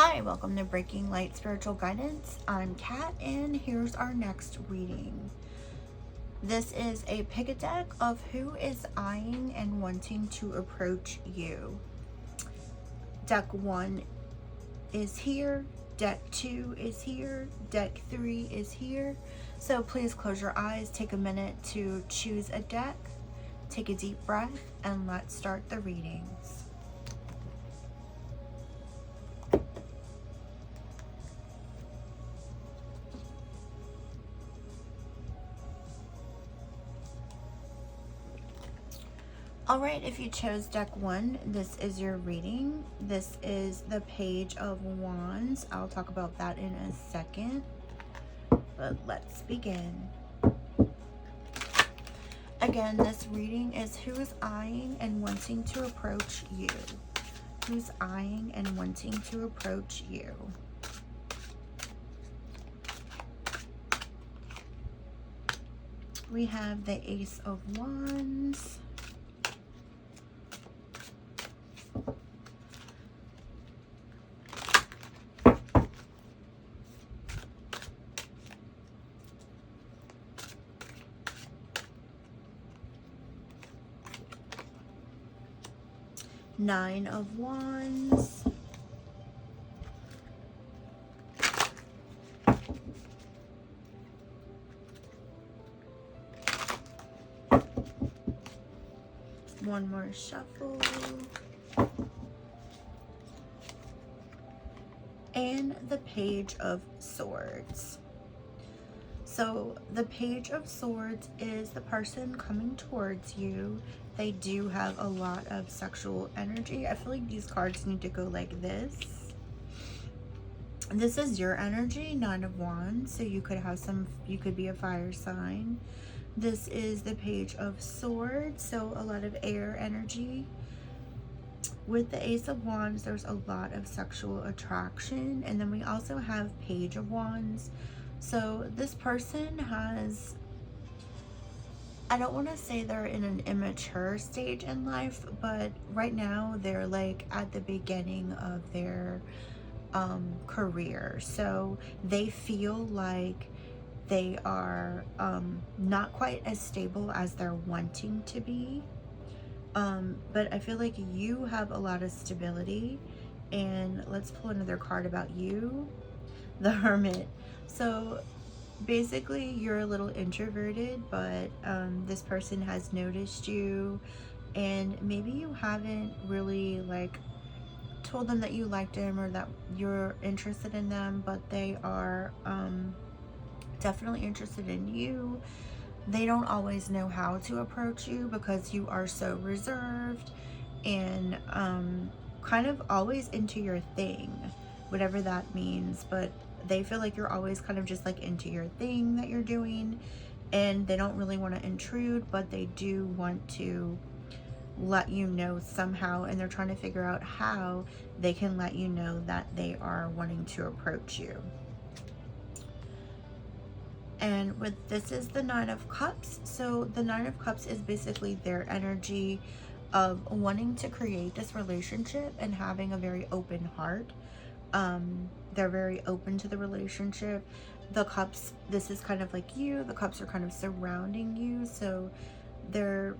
Hi, welcome to Breaking Light Spiritual Guidance. I'm Kat, and here's our next reading. This is a pick a deck of who is eyeing and wanting to approach you. Deck 1 is here, deck 2 is here, deck 3 is here. So please close your eyes, take a minute to choose a deck, take a deep breath, and let's start the readings. Alright, if you chose deck 1, this is your reading. This is the Page of Wands. I'll talk about that in a second. But let's begin. Again, this reading is who is eyeing and wanting to approach you. Who's eyeing and wanting to approach you. We have the Ace of Wands. Nine of Wands. One more shuffle. And the Page of Swords. So the Page of Swords is the person coming towards you. They do have a lot of sexual energy. I feel like these cards need to go like this. This is your energy, Nine of Wands. So you could have you could be a fire sign. This is the Page of Swords. So a lot of air energy. With the Ace of Wands, there's a lot of sexual attraction. And then we also have Page of Wands. So this person has, I don't want to say they're in an immature stage in life, but right now they're like at the beginning of their career. So they feel like they are not quite as stable as they're wanting to be. But I feel like you have a lot of stability. And let's pull another card about you, the Hermit. So basically you're a little introverted, but this person has noticed you, and maybe you haven't really like told them that you liked them or that you're interested in them, but they are definitely interested in you. They don't always know how to approach you because you are so reserved and kind of always into your thing, whatever that means. But they feel like you're always kind of just like into your thing that you're doing, and they don't really want to intrude, but they do want to let you know somehow, and they're trying to figure out how they can let you know that they are wanting to approach you. And with this is the Nine of Cups. So the Nine of Cups is basically their energy of wanting to create this relationship and having a very open heart. They're very open to the relationship. The cups, this is kind of like you. The cups are kind of surrounding you. So they're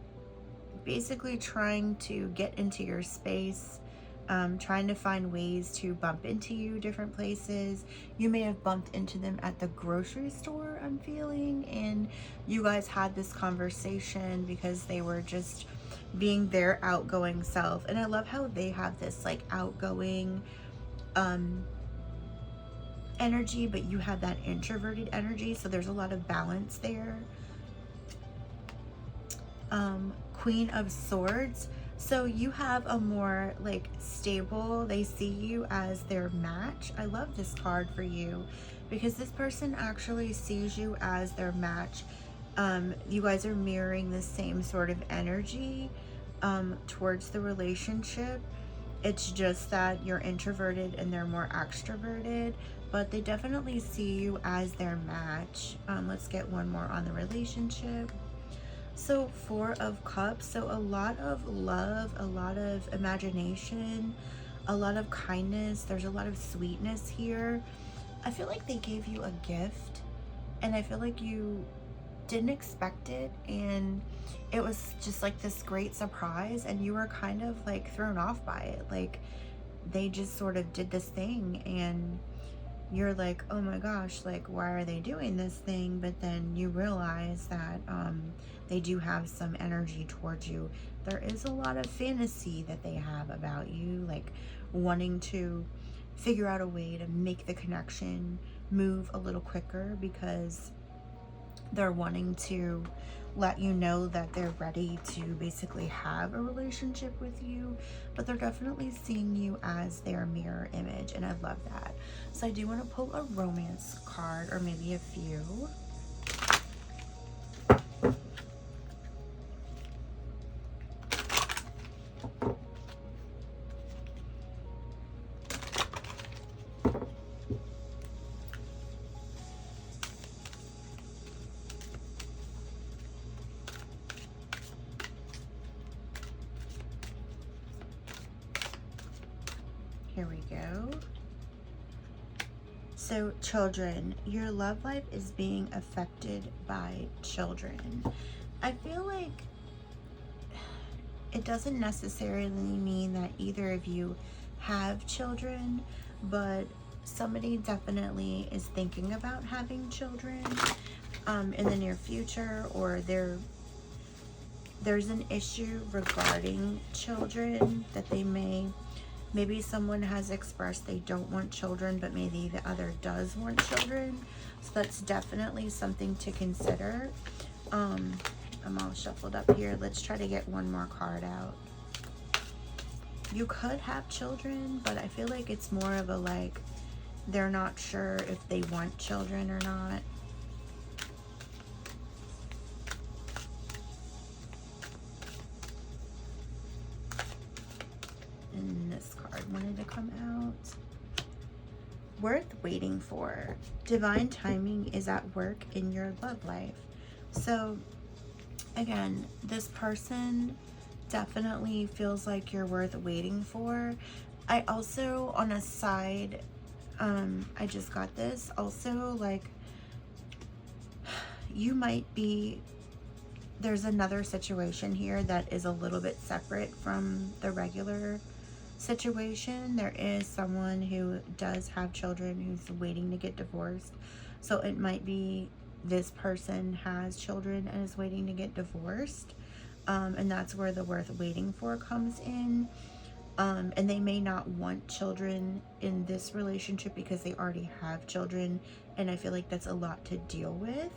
basically trying to get into your space, trying to find ways to bump into you different places. You may have bumped into them at the grocery store, I'm feeling, and you guys had this conversation because they were just being their outgoing self. And I love how they have this like outgoing energy, but you have that introverted energy, so there's a lot of balance there. Queen of Swords. So you have a more like stable, they see you as their match. I love this card for you because this person actually sees you as their match. You guys are mirroring the same sort of energy towards the relationship. It's just that you're introverted and they're more extroverted, but they definitely see you as their match. Let's get one more on the relationship. So Four of Cups. So a lot of love, a lot of imagination, a lot of kindness. There's a lot of sweetness here. I feel like they gave you a gift, and I feel like you didn't expect it, and it was just like this great surprise, and you were kind of like thrown off by it. Like, they just sort of did this thing, and you're like, oh my gosh, like, why are they doing this thing? But then you realize that they do have some energy towards you. There is a lot of fantasy that they have about you, like wanting to figure out a way to make the connection move a little quicker, because they're wanting to let you know that they're ready to basically have a relationship with you, but they're definitely seeing you as their mirror image, and I love that. So I do want to pull a romance card, or maybe a few. Here we go. So, children, your love life is being affected by children. I feel like it doesn't necessarily mean that either of you have children, but somebody definitely is thinking about having children in the near future, or there's an issue regarding children that maybe someone has expressed they don't want children, but maybe the other does want children. So that's definitely something to consider. I'm all shuffled up here. Let's try to get one more card out. You could have children, but I feel like it's more of a like, they're not sure if they want children or not. And this card wanted to come out. Worth waiting for. Divine timing is at work in your love life. So again, this person definitely feels like you're worth waiting for. I also, on a side, I just got this also, like, you might be, there's another situation here that is a little bit separate from the regular situation. There is someone who does have children who's waiting to get divorced. So it might be this person has children and is waiting to get divorced. And that's where the worth waiting for comes in. And they may not want children in this relationship because they already have children. And I feel like that's a lot to deal with.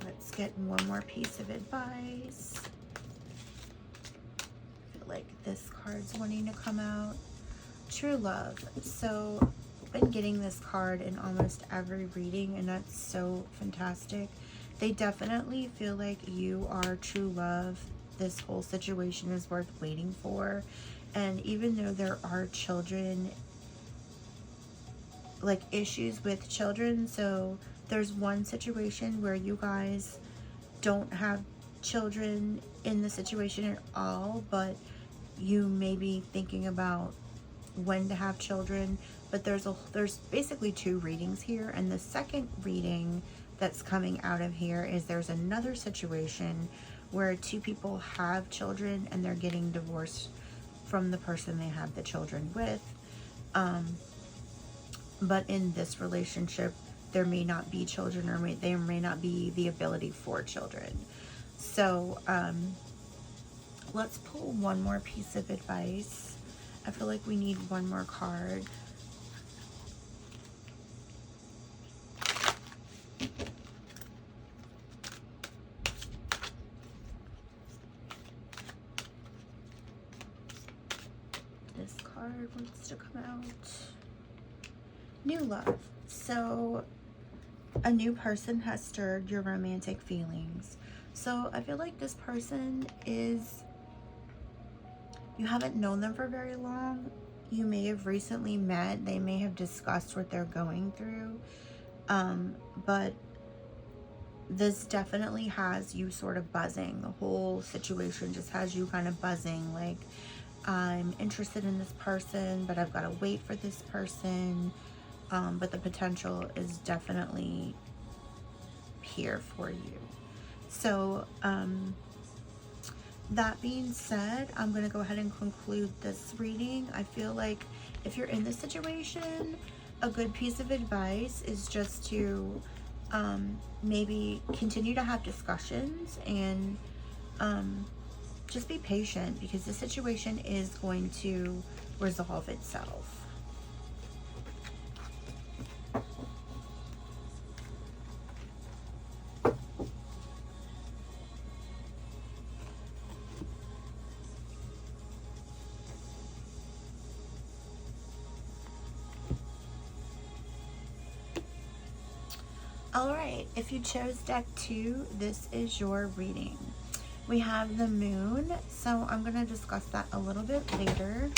Let's get one more piece of advice. I feel like this card's wanting to come out. True love. So I've been getting this card in almost every reading, and that's so fantastic. They definitely feel like you are true love. This whole situation is worth waiting for. And even though there are children, like issues with children, so there's one situation where you guys don't have children in the situation at all, but you may be thinking about when to have children. But there's basically two readings here, and the second reading that's coming out of here is there's another situation where two people have children and they're getting divorced from the person they have the children with. But in this relationship, there may not be children, or there may not be the ability for children. So let's pull one more piece of advice. I feel like we need one more card. This card wants to come out. New love. So a new person has stirred your romantic feelings. So I feel like this person is, you haven't known them for very long. You may have recently met. They may have discussed what they're going through. But this definitely has you sort of buzzing. The whole situation just has you kind of buzzing. Like, I'm interested in this person, but I've got to wait for this person. But the potential is definitely here for you. So, that being said, I'm going to go ahead and conclude this reading. I feel like if you're in this situation, a good piece of advice is just to maybe continue to have discussions and just be patient, because the situation is going to resolve itself. Alright, if you chose deck 2, this is your reading. We have the moon, so I'm going to discuss that a little bit later.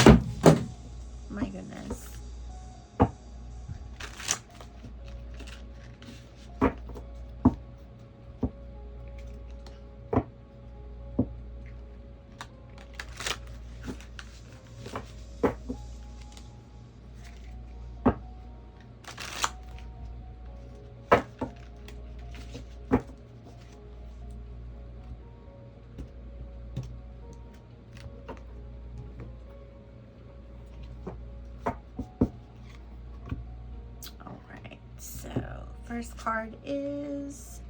My goodness. First card is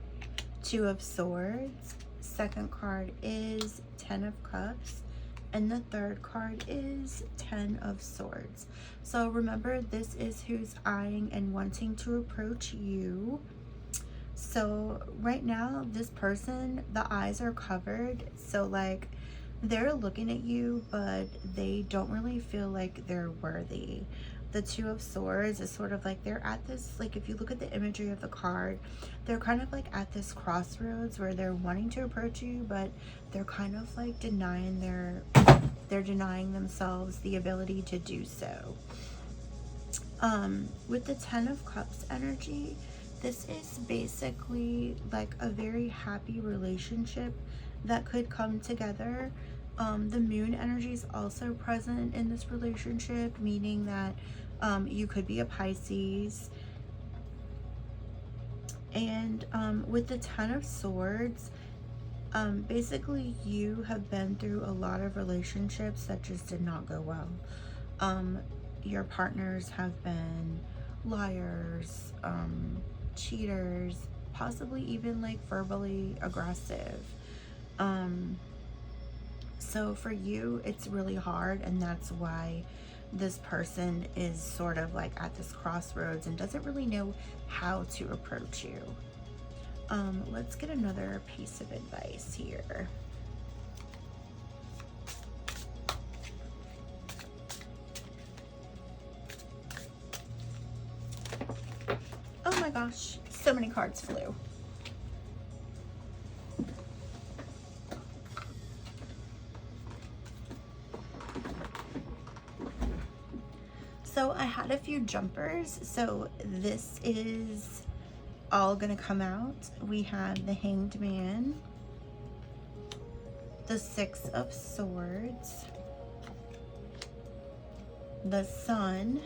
Two of Swords. Second card is Ten of Cups. And the third card is Ten of Swords. So remember, this is who's eyeing and wanting to approach you. So right now, this person, the eyes are covered. So like, they're looking at you, but they don't really feel like they're worthy. The Two of Swords is sort of like they're at this, like if you look at the imagery of the card, they're kind of like at this crossroads where they're wanting to approach you, but they're kind of like they're denying themselves the ability to do so. With the Ten of Cups energy, this is basically like a very happy relationship that could come together. The moon energy is also present in this relationship, meaning that you could be a Pisces. And with the Ten of Swords, basically you have been through a lot of relationships that just did not go well. Your partners have been liars, cheaters, possibly even like verbally aggressive. So for you, it's really hard, and that's why this person is sort of like at this crossroads and doesn't really know how to approach you. Let's get another piece of advice here. Oh my gosh, so many cards flew. So I had a few jumpers, so this is all gonna come out. We have the Hanged Man, the Six of Swords, the Sun,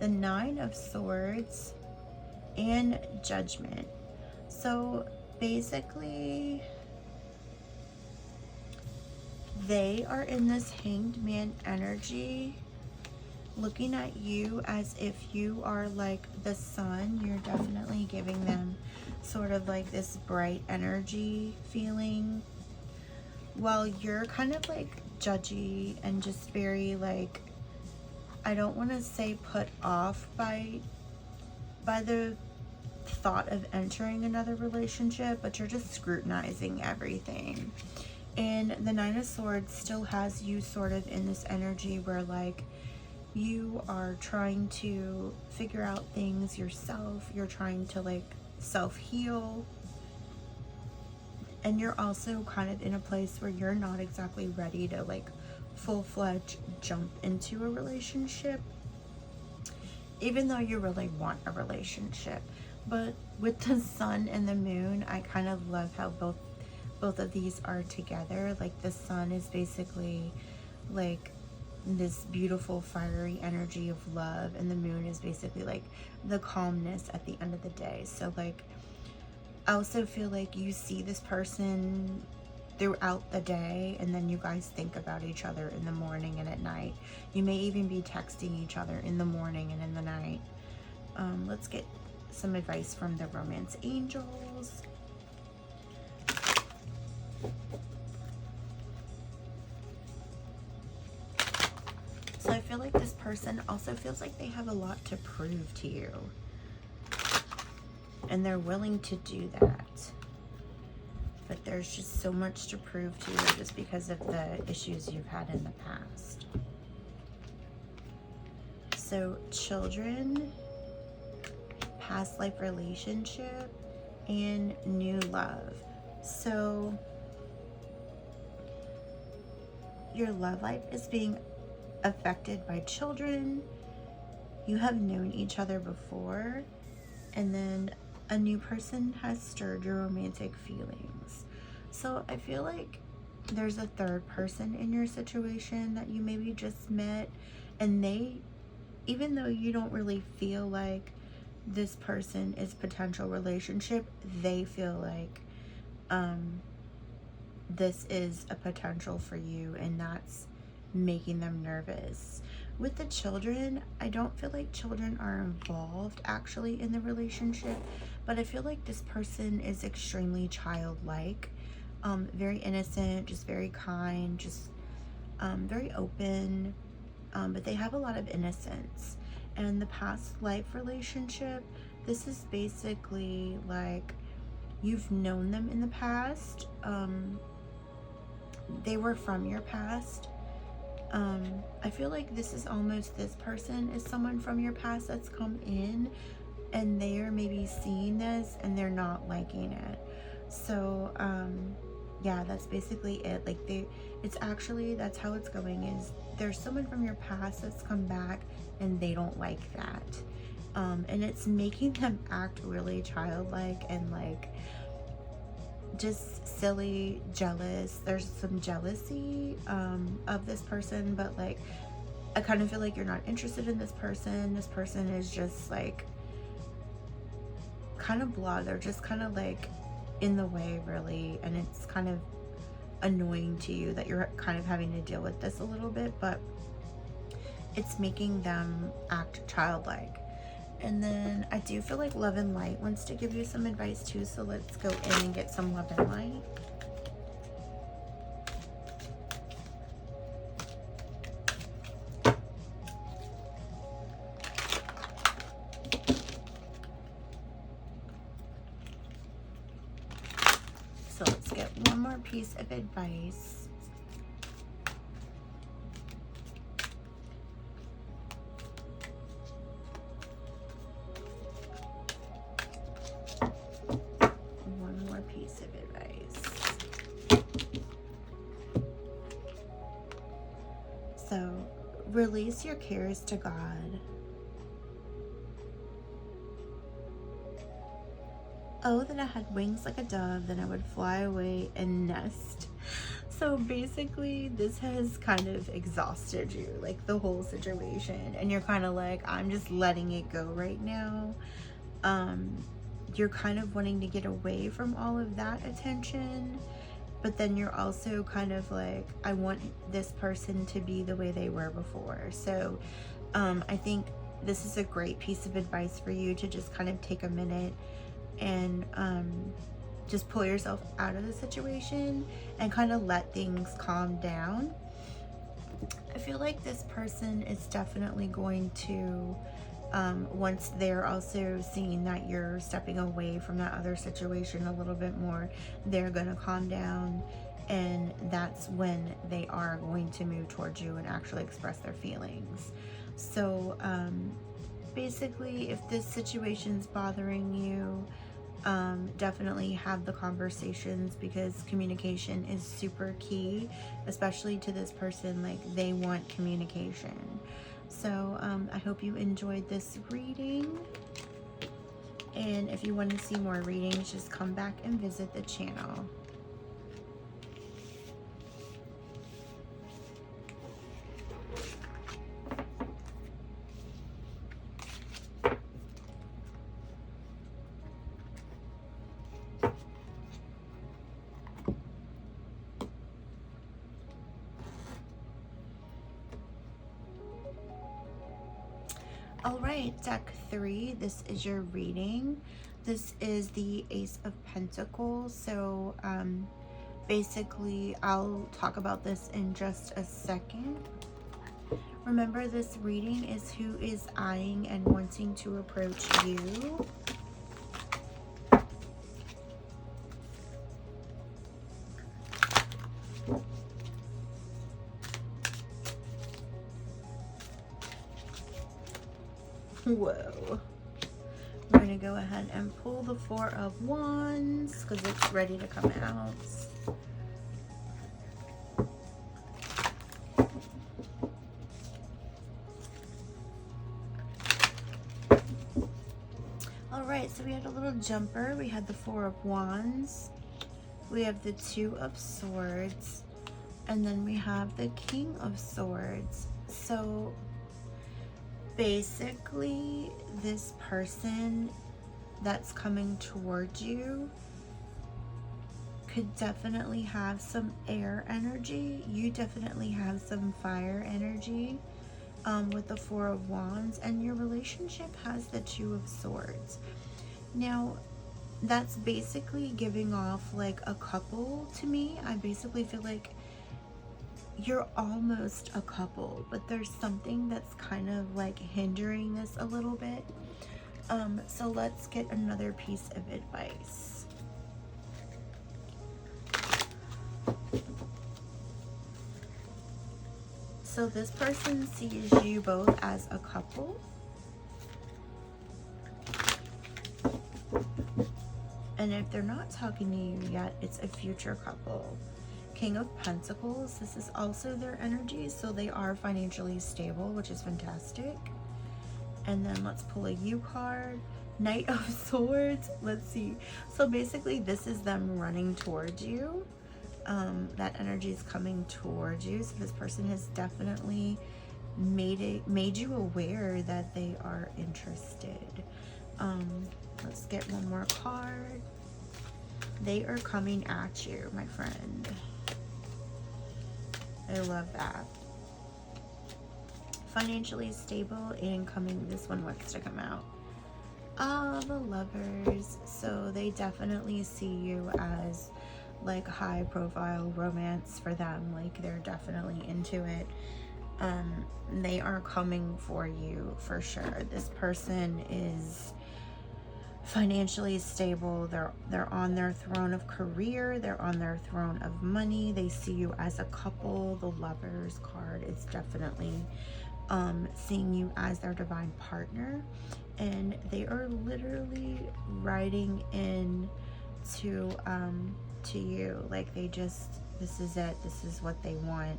the Nine of Swords, and Judgment. So basically, they are in this Hanged Man energy, looking at you as if you are like the sun. You're definitely giving them sort of like this bright energy feeling, while you're kind of like judgy and just very like, I don't want to say put off by the thought of entering another relationship, but you're just scrutinizing everything. And the Nine of Swords still has you sort of in this energy where like you are trying to figure out things yourself. You're trying to like self-heal. And you're also kind of in a place where you're not exactly ready to like full-fledged jump into a relationship, even though you really want a relationship. But with the Sun and the Moon, I kind of love how both both of these are together. Like the sun is basically like this beautiful fiery energy of love, and the moon is basically like the calmness at the end of the day. So like I also feel like you see this person throughout the day, and then you guys think about each other in the morning and at night. You may even be texting each other in the morning and in the night. Let's get some advice from the romance angels. So I feel like this person also feels like they have a lot to prove to you, and they're willing to do that. But there's just so much to prove to you just because of the issues you've had in the past. So children, past life relationship, and new love. So your love life is being affected by children. You have known each other before, and then a new person has stirred your romantic feelings. So I feel like there's a third person in your situation that you maybe just met, and they, even though you don't really feel like this person is potential relationship, they feel like this is a potential for you, and that's making them nervous. With the children, I don't feel like children are involved actually in the relationship, but I feel like this person is extremely childlike, very innocent, just very kind, just very open, but they have a lot of innocence. And the past life relationship, this is basically like you've known them in the past, they were from your past. I feel like this is almost, this person is someone from your past that's come in, and they are maybe seeing this and they're not liking it. So yeah, that's basically it. Like it's actually, that's how it's going, is there's someone from your past that's come back and they don't like that, and it's making them act really childlike and like just silly, jealous. There's some jealousy of this person, but like I kind of feel like you're not interested in this person. This person is just like kind of blah. They're just kind of like in the way, really, and it's kind of annoying to you that you're kind of having to deal with this a little bit, but it's making them act childlike. And then I do feel like Love and Light wants to give you some advice too, so let's go in and get some Love and Light. So let's get one more piece of advice. So, release your cares to God. Oh, that I had wings like a dove, then I would fly away and nest. So basically, this has kind of exhausted you, like the whole situation. And you're kind of like, I'm just letting it go right now. You're kind of wanting to get away from all of that attention. But then you're also kind of like, I want this person to be the way they were before. So I think this is a great piece of advice for you to just kind of take a minute and just pull yourself out of the situation and kind of let things calm down. I feel like this person is definitely going to, once they're also seeing that you're stepping away from that other situation a little bit more, they're going to calm down, and that's when they are going to move towards you and actually express their feelings. So basically, if this situation's bothering you, definitely have the conversations, because communication is super key, especially to this person. Like, they want communication. So I hope you enjoyed this reading, and if you want to see more readings, just come back and visit the channel. All right, deck 3, this is your reading. This is the Ace of Pentacles. So basically, I'll talk about this in just a second. Remember, this reading is who is eyeing and wanting to approach you. Whoa. We're going to go ahead and pull the Four of Wands because it's ready to come out. Alright, so we had a little jumper. We had the Four of Wands. We have the Two of Swords. And then we have the King of Swords. So basically, this person that's coming towards you could definitely have some air energy. You definitely have some fire energy with the Four of Wands, and your relationship has the Two of Swords. Now, that's basically giving off like a couple to me. I basically feel like you're almost a couple, but there's something that's kind of like hindering this a little bit. So let's get another piece of advice. So this person sees you both as a couple. And if they're not talking to you yet, it's a future couple. King of Pentacles, this is also their energy, so they are financially stable, which is fantastic. And then let's pull a U card. Knight of Swords. Let's see. So basically, this is them running towards you. That energy is coming towards you. So this person has definitely made you aware that they are interested. Let's get one more card. They are coming at you, my friend. I love that. Financially stable and coming. This one wants to come out. The Lovers. So they definitely see you as like high profile romance for them. Like they're definitely into it. They are coming for you for sure. This person is financially stable. They're on their throne of career. They're on their throne of money. They see you as a couple. The Lovers card is definitely seeing you as their divine partner, and they are literally riding in to you. Like they just, this is it. This is what they want.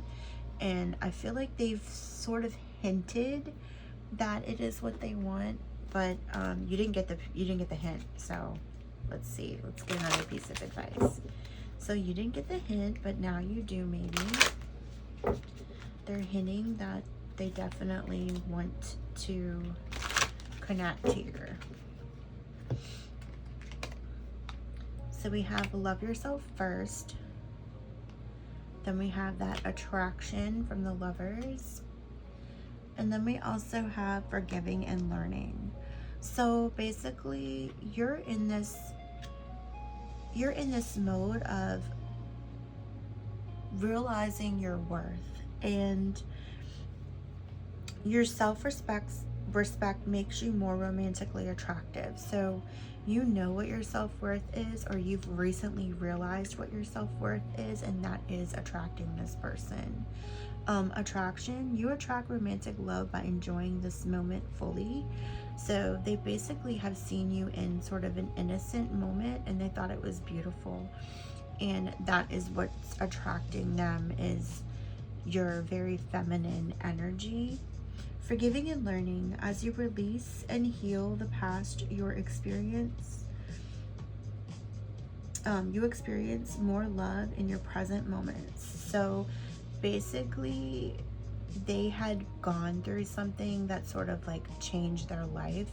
And I feel like they've sort of hinted that it is what they want, but you didn't get the hint. So let's see. Let's get another piece of advice. So you didn't get the hint, but now you do. Maybe they're hinting that they definitely want to connect here. So we have love yourself first. Then we have that attraction from the Lovers. And then we also have forgiving and learning. So basically, you're in this mode of realizing your worth, and your self-respect makes you more romantically attractive. So you know what your self-worth is, or you've recently realized what your self-worth is, and that is attracting this person. Attraction, you attract romantic love by enjoying this moment fully. So they basically have seen you in sort of an innocent moment, and they thought it was beautiful, and that is what's attracting them, is your very feminine energy. Forgiving and learning, as you release and heal the past you experience more love in your present moments. So basically, they had gone through something that sort of like changed their life,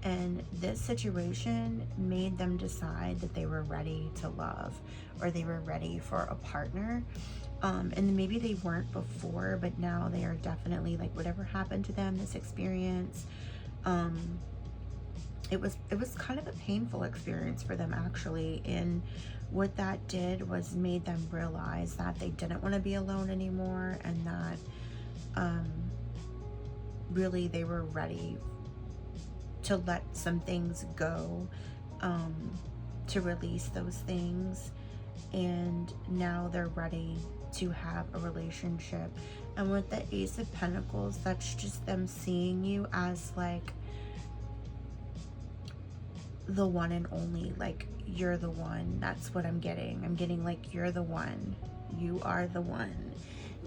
and this situation made them decide that they were ready to love, or they were ready for a partner. And maybe they weren't before, but now they are definitely, like, whatever happened to them, this experience, Um, it was kind of a painful experience for them, actually, and what that did was made them realize that they didn't want to be alone anymore, and that really they were ready to let some things go, to release those things, and now they're ready to have a relationship. And with the Ace of Pentacles, that's just them seeing you as like the one and only, like you're the one. That's what I'm getting like you're the one, you are the one.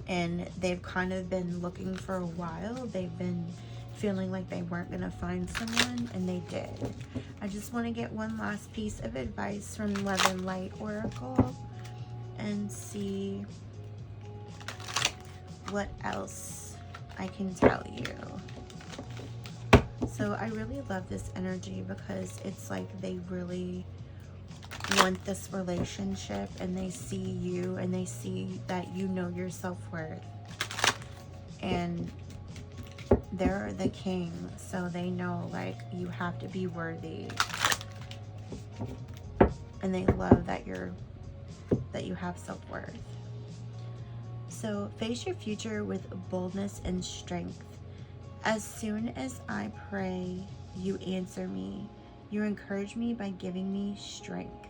And they've kind of been looking for a while. They've been feeling like they weren't gonna find someone, and they did. I just want to get one last piece of advice from Love and Light Oracle and see what else I can tell you. So I really love this energy because it's like they really want this relationship, and they see you, and they see that you know your self-worth, and they're the king, so they know like you have to be worthy, and they love that you have self-worth. So face your future with boldness and strength. As soon as I pray, you answer me. You encourage me by giving me strength.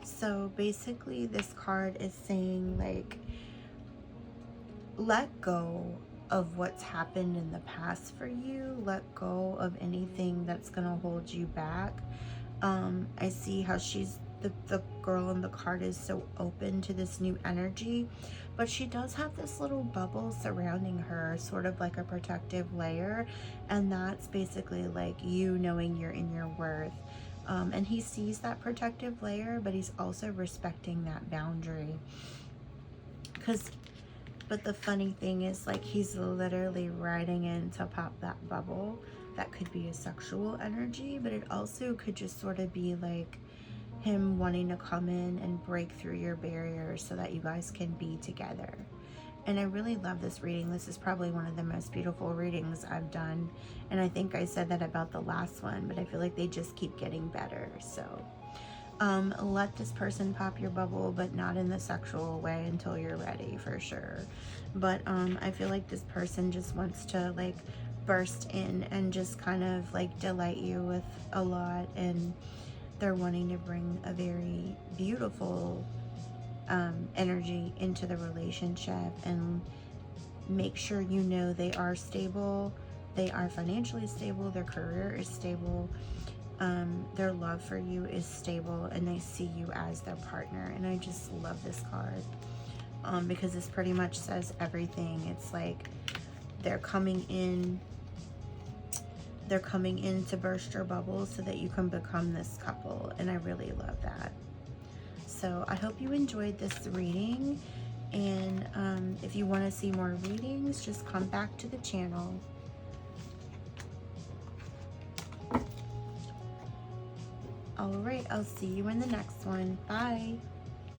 So basically this card is saying like, let go of what's happened in the past for you. Let go of anything that's gonna hold you back. I see how she's the girl in the card is so open to this new energy, but she does have this little bubble surrounding her, sort of like a protective layer, and that's basically like you knowing you're in your worth. And he sees that protective layer, but he's also respecting that boundary. But the funny thing is, like, he's literally riding in to pop that bubble. That could be a sexual energy, but it also could just sort of be like him wanting to come in and break through your barriers so that you guys can be together. And I really love this reading. This is probably one of the most beautiful readings I've done. And I think I said that about the last one, but I feel like they just keep getting better. So let this person pop your bubble, but not in the sexual way until you're ready, for sure. But I feel like this person just wants to like burst in and just kind of like delight you with a lot, and they're wanting to bring a very beautiful energy into the relationship, and make sure you know they are stable, they are financially stable, their career is stable, their love for you is stable, and they see you as their partner. And I just love this card because this pretty much says everything. It's like they're coming in to burst your bubble so that you can become this couple, and I really love that. So I hope you enjoyed this reading, and if you want to see more readings, just come back to the channel. All right, I'll see you in the next one. Bye.